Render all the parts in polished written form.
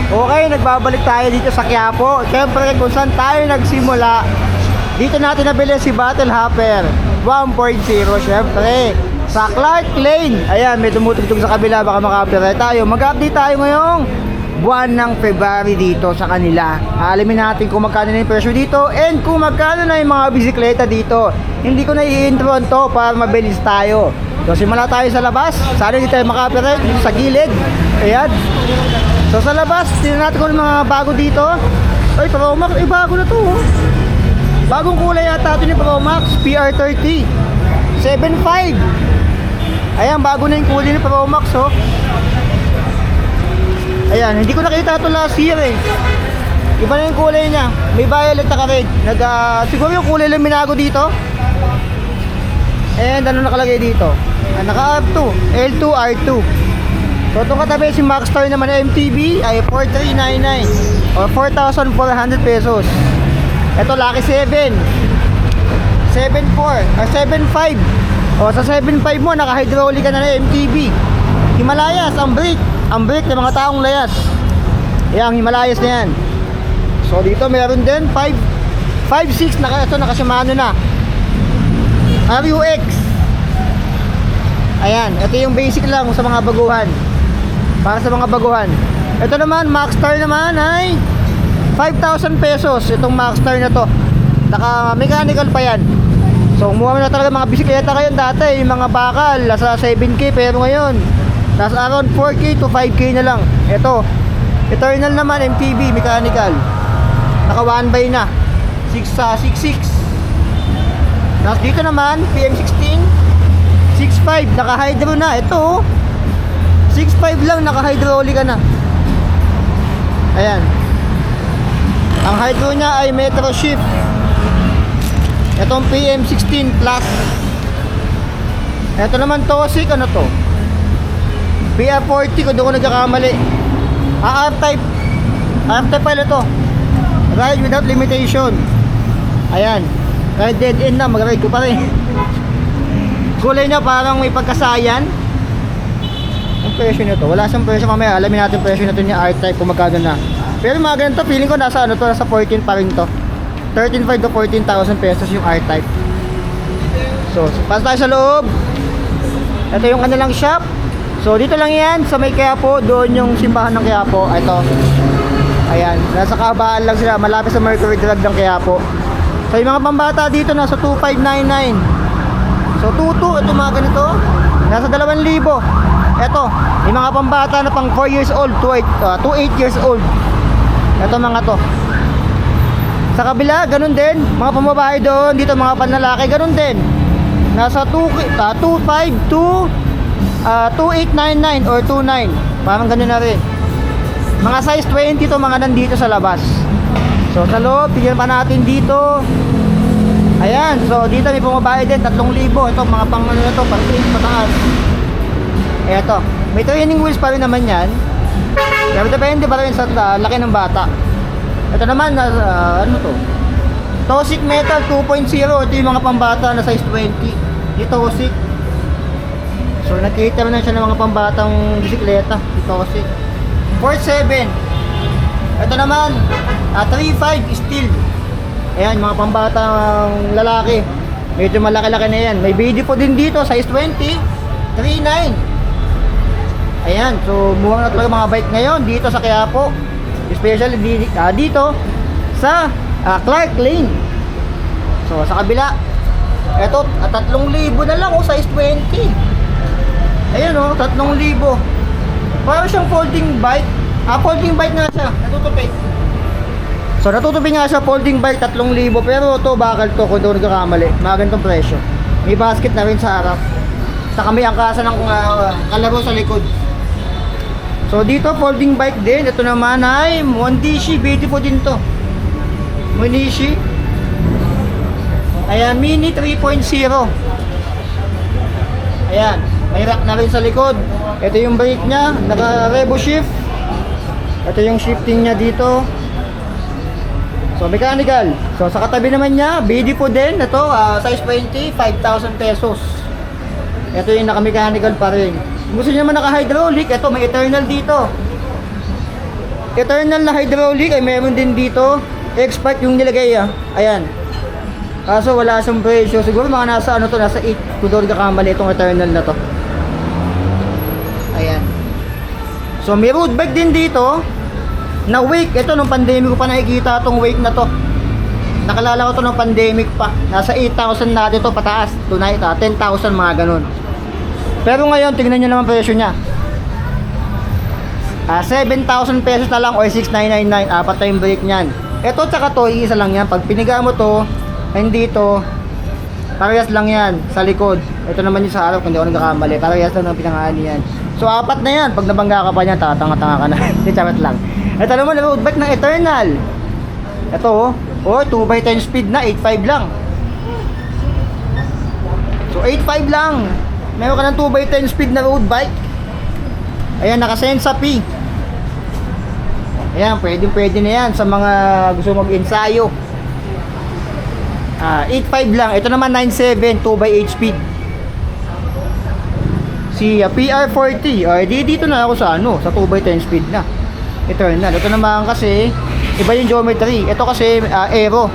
Okay, nagbabalik tayo dito sa Quiapo. Siyempre kung saan tayo nagsimula, dito natin nabili si Battle Hopper 1.0. Siyempre sa Clark Lane. Ayan, may tumutugtog sa kabila, baka maka-copyright tayo. Mag-update tayo ngayong buwan ng February dito sa kanila. Alamin natin kung magkano na yung presyo dito and kung magkano na yung mga bisikleta dito. Hindi ko na i-intro to para mabilis tayo. So simula tayo sa labas. Sana hindi tayo maka-copyright dito sa gilid. Ayan. So sa labas, tingnan natin kung mga bago dito. Ay, Promax, bago na to. Oh. Bagong kulay yata ito ni Promax, PR30 7.5. Ayan, bago na yung kulay ni Promax, oh. Ayan, hindi ko nakita ito last year eh. Iba na yung kulay niya. May violet na red. Siguro yung kulay lang minago dito. And ano nakalagay dito? Naka R2, L2, R2. So itong katabi si Maxstar naman na MTB ay 4,399 or 4,400 pesos. Ito Lucky 7 7.4 or 7.5. O sa 7.5 mo naka-hydraulic ka na ng MTB. Himalayas, ang brake ng mga taong layas. Yan, Himalayas na yan. So dito meron din 5.6 ito nakasimano na. RUX. Ayan, ito yung basic lang sa mga baguhan. Para sa mga baguhan. Ito naman, Maxstar naman ay 5,000 pesos. Itong Maxstar na to. Naka-mechanical pa yan. So, kumuha mo na talaga mga bisikleta ngayon dati. Yung mga bakal, nasa 7K. Pero ngayon, nasa around 4K to 5K na lang. Ito, Eternal naman, MTB, mechanical. Naka 1x na. 6.6. Tapos dito naman, PM16. 6.5, naka-hydro na. Ito, 6.5 lang, naka-hydraulic ka na. Ayan. Ang hydro niya ay Metro Shift. Itong PM16 Plus. Ito naman Toxic, ano to? PR40, kung doon ko nagkakamali. R-Type. R-Type pala to. Ride without limitation. Ayan. Kahit dead end na, mag-ride ko pa rin. Kulay niya parang may pagkasayan. Ang presyo nito, wala siyang presyo, mamaya alamin natin presyo nito ni R-Type kung magkano na. Pero mga ganito, feeling ko nasa ano to, nasa 14 pa rin to. 13,500 to 14,000 pesos yung R-Type. So, pasok tayo sa loob. Ito yung kanilang shop. So, dito lang yan, sa may Quiapo, doon yung simbahan ng Quiapo. Ito. Ayan, nasa kabaan lang sila, malapit sa Mercury Drug ng Quiapo. So, yung mga pambata dito, nasa 2,599. So, ito mga ganito, nasa 2,000. Ito, yung mga pambata na pang 4 years old to 8 years old. Ito mga to. Sa kabila, ganun din. Mga pambabae doon, dito mga panlalaki, ganun din. Nasa 2.5 to 2.899 or 2.9. Parang ganun na rin. Mga size 20 to mga nandito sa labas. So sa loob, tignan pa natin dito. Ayan, so dito may pumabay din 3,000. Ito mga pang ano na to, pang 8 pataas. Eto, may training wheels pa rin naman yan. Pero depende pa rin sa laki ng bata. Ito naman, ano to? Toxic Metal 2.0. Ito yung mga pambata na size 20. Yung Toxic. So nag-cater na siya ng mga pambatang bisikleta. Yung Toxic 4.7. Ito naman 3.5 steel. Ayan, mga pambatang lalaki. Medyo malaki-laki na yan. May BD po din dito, size 20 3.9. Ayan, so mukhang na talaga mga bike ngayon dito sa Quiapo. Especially dito sa Clark Lane. So sa kabila, eto 3,000 na lang size 20. Ayan 3,000. Parang siyang folding bike. Folding bike nga siya, natutupi. So natutupi nga siya, folding bike 3,000. Pero ito bakal to, kung doon nagkakamali, mga ganitong presyo. May basket na rin sa harap. Saka may angkasa ng kalaro sa likod. So dito folding bike din. Ito naman ay Mondishi, beautiful din to. Mondishi. Ayan, Mini 3.0. Ayan, may rack na rin sa likod. Ito yung brake niya, naka revo shift. Ito yung shifting niya dito. So mechanical. So sa katabi naman niya, beautiful din. Ito size 20, 5,000 pesos. Ito yung naka mechanical pa rin. Gusto niyo naman naka-hydraulic, ito may Eternal dito. Eternal na hydraulic ay meron din dito. Expert yung nilagay Ayan. Kaso wala siyang presyo. Siguro mga nasa ano to, nasa 8. Kung doon kakamali itong Eternal na to. Ayan. So may road bike din dito na wake. Ito nung pandemic ko pa nakikita itong wake na to. Nakalala ko to nung pandemic pa. Nasa 8,000 natin to pataas. Tonight 10,000 mga ganun. Pero ngayon tingnan nyo naman presyo nya. 7,000 pesos na lang or 6,999. Apat na yung brake nyan. Ito tsaka to, isa lang yan. Pag piniga mo to, hindi to, parehas lang yan sa likod. Ito naman yung sa harap, kung di ako nagkakamali. Parehas lang ng pinangaan yan. So apat na yan. Pag nabangga ka pa niyan, tatanga-tanga ka na. Hindi, charot lang. Ito naman, road bike ng Eternal. Ito 2x10 speed na, 8.5 lang. So 8.5 lang. Meron ka ng 2x10 speed na road bike. Ayan, naka-Sensa P. Ayan, pwede na yan sa mga gusto mag-ensayo. 8.5 lang. Ito naman 9.7, 2x8 speed. Si PR40. Dito na ako sa sa 2x10 speed na. Eternal. Ito naman kasi iba yung geometry. Ito kasi aero.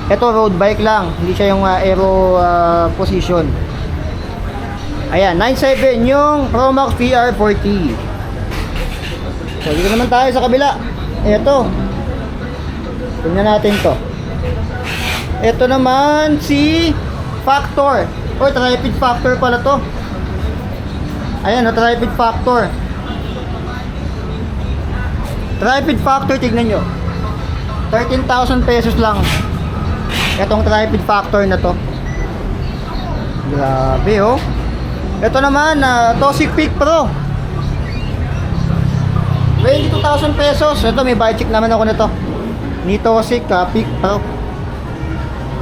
Ito road bike lang. Hindi siya yung aero position. Ayan, 9.7 yung Promax PR40. So, dito naman tayo sa kabila. Ito. Tingnan natin to. Ito naman si Factor. Tripid Factor pala to. Ayan, Tripid Factor. Tripid Factor, tignan nyo. 13,000 pesos lang. Itong Tripid Factor na to. Grabe Ito naman, Tossic Peak Pro. 22,000 pesos. Ito, may buy check naman ako nito. Ni Tossic Peak Pro.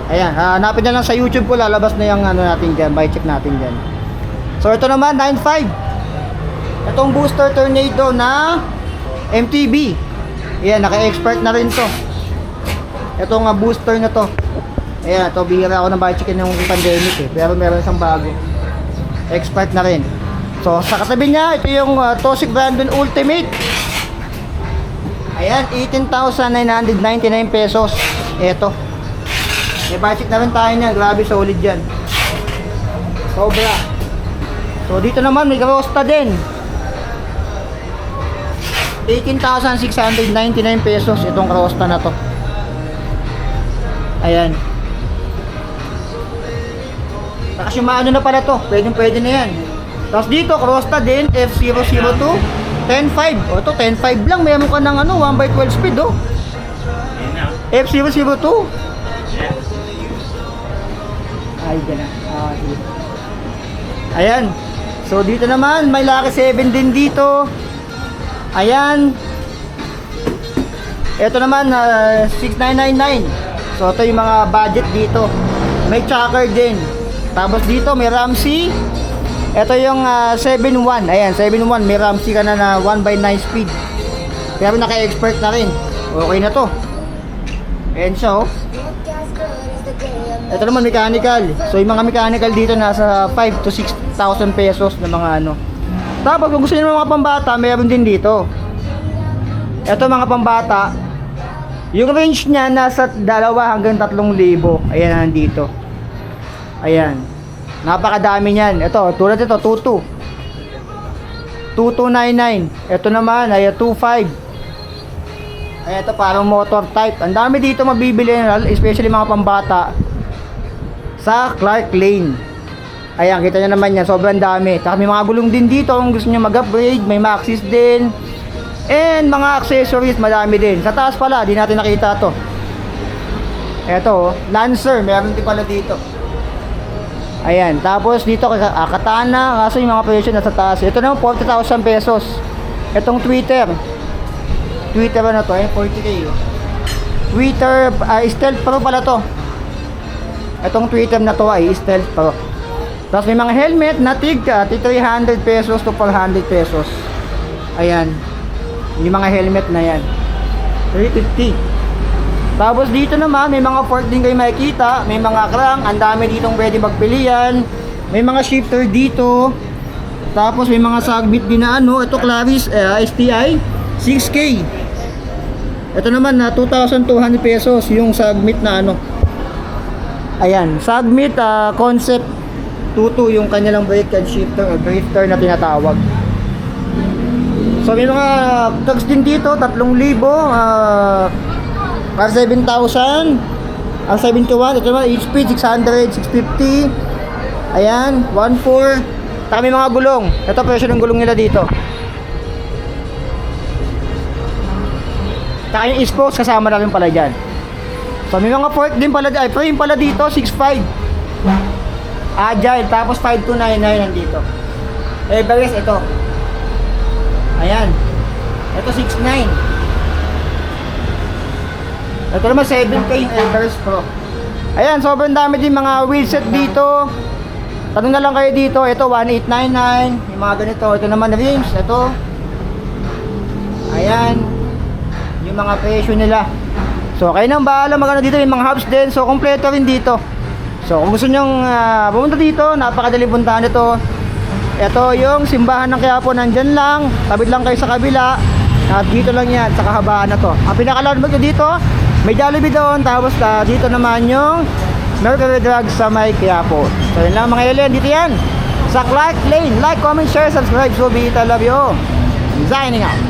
Ayan, hanapin na lang sa YouTube ko, lalabas na yung natin dyan, buy check natin dyan. So ito naman 9.5. Itong booster tornado na MTB. Ayan, naka-expert na rin to. Itong booster na to. Ayan, ito bihira ako ng buy check yung pandemic pero meron isang bago. Expert na rin. So sa katabi niya, ito yung Tossic Brandon Ultimate. Ayan, 18,999 pesos. Ito. May budget na rin tayo niyan. Grabe, solid yan. Sobra. So, dito naman may Garosta din. 18,699 pesos itong Garosta na to. Ayan. Kasi maano na pala to. Pwede na yan. Tapos dito, Garosta din. F002. 10.5. Ito, 10.5 lang. Meron ka ng 1x12 speed F002. Ay, gana. Ayan. So, dito naman, may Lucky 7 din dito. Ayan. Ito naman, 6,999. So, ito yung mga budget dito. May Chakra din. Tapos dito, may Ramsey. Ito yung 7.1. Ayan, 7.1. May Ramsey ka na 1x9 speed. Pero naka-expert na rin. Okay na to. Ayan siya Ito naman mechanical. So yung mga mechanical dito nasa 5 to 6,000 pesos na mga Tapos kung gusto niyo ng mga pambata, meron din dito. Ito mga pambata. Yung range niya nasa 2 hanggang 3,000. Ayan nandito. Ayan. Napakadami niyan. Ito, tulad ito 22. 2299. Ito naman ay 25. Ay ito parang motor type. Ang dami dito mabibili, especially mga pambata. Sa Clark Lane. Ayan, kita nyo naman yan, sobrang dami. Tapos may mga gulong din dito kung gusto nyo mag-upgrade. May Maxxis din. And mga accessories, madami din. Sa taas pala, di natin nakita to. Eto, Lancer, meron din pala dito. Ayan, tapos dito Katana. Kaso yung mga presyo nasa taas. Ito naman 40,000 pesos. Itong Twitter ano to, 40k. Twitter, Stealth Pro pala to. Itong Twitter na to ay Stealth Pro. Tapos may mga helmet na tig 300 pesos to 400 pesos. Ayan. Yung mga helmet na yan. 350. Tapos dito naman may mga fork din kayo makikita. May mga crank. Ang dami ditong pwede magpilian. May mga shifter dito. Tapos may mga sagbit din na Ito Claris STI 6K. Ito naman na 2,200 pesos yung Sagmit na ano. Ayan, Sagmit Concept 22 yung kanilang brake and shifter or drifter na tinatawag. So may mga tags din dito, 3,000, para 7,000, ang 71, ito naman HP 600, 650. Ayan, 1.4. Saka may mga gulong. Ito presyo ng gulong nila dito. Saka yung expose kasama na rin pala dyan. So may mga fork din pala, ay frame pala dito, 6.5 Agile, tapos 5,299 nandito. Everest ito. Ayan. Ito 6.9. Ito naman 7K yung Everest Pro. Ayan, sobrang dami din mga wheelset dito. Tanong na lang kayo dito. Ito 1,899. Yung mga ganito. Ito naman rims. Ito. Ayan. Yung mga presyo nila. So kayo nang bahala magano dito. Yung mga hubs din. So kompleto rin dito. So kung gusto nyong pumunta dito, napakadali puntahan ito. Ito yung simbahan ng Quiapo, nandyan lang. Tabid lang kayo sa kabila. At dito lang yan, sa kahabaan na to. Ang pinaka-landmark nyo dito, may Jollibee doon. Tapos dito naman yung Mercury Drugs sa may Quiapo. So yun lang mga alien, dito yan. Sa Clark Lane. Like, comment, share, subscribe. So be it, I love you. Signing out.